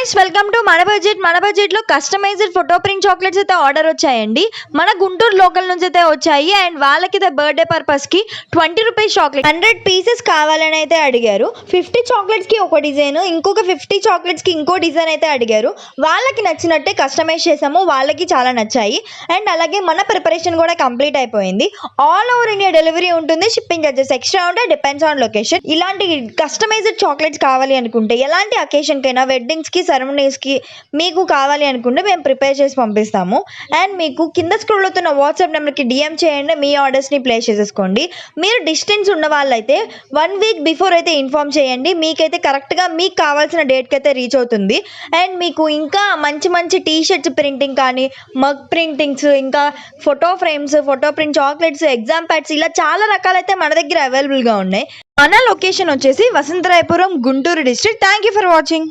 Guys welcome to మన budget లో customized photo print chocolates అయితే ఆర్డర్ వచ్చాయండి. మన గుంటూరు లోకల్ నుంచి అయితే వచ్చాయి. అండ్ వాళ్ళకి బర్త్డే పర్పస్ కి 20 రూపీస్ చాక్లెట్ 100 పీసెస్ కావాలని అయితే అడిగారు. 50 చాక్లెట్స్ కి ఒక డిజైన్, ఇంకొక 50 చాక్లెట్స్ కి ఇంకో డిజైన్ అయితే అడిగారు. వాళ్ళకి నచ్చినట్టే కస్టమైజ్ చేసాము, వాళ్ళకి చాలా నచ్చాయి. అండ్ అలాగే మన ప్రిపరేషన్ కూడా కంప్లీట్ అయిపోయింది. ఆల్ ఓవర్ ఇండియా డెలివరీ ఉంటుంది. షిప్పింగ్ చార్జెస్ ఎక్స్ట్రా ఉంటాయి, డిపెండ్స్ ఆన్ లొకేషన్. ఇలాంటి కస్టమైజ్డ్ చాక్లెట్స్ కావాలి అనుకుంటే, ఎలాంటి అకేషన్ కైనా, వెడ్డింగ్స్ కి, సెరమనీస్ కి మీకు కావాలి అనుకుంటే మేము ప్రిపేర్ చేసి పంపిస్తాము. అండ్ మీకు కింద స్క్రోల్ అవుతున్న వాట్సాప్ నెంబర్కి డిఎం చేయండి, మీ ఆర్డర్స్ని ప్లేస్ చేసేసుకోండి. మీరు డిస్టెన్స్ ఉన్న వాళ్ళైతే 1 వీక్ బిఫోర్ అయితే ఇన్ఫార్మ్ చేయండి. మీకైతే కరెక్ట్గా మీకు కావాల్సిన డేట్కి అయితే రీచ్ అవుతుంది. అండ్ మీకు ఇంకా మంచి మంచి టీషర్ట్స్ ప్రింటింగ్ కానీ, మగ్ ప్రింటింగ్స్, ఇంకా photo frames, photo print chocolates, exam pads, ఇలా చాలా రకాలైతే మన దగ్గర అవైలబుల్గా ఉన్నాయి. మన లొకేషన్ వచ్చేసి Vasantharayapuram, Guntur district. Thank you for watching.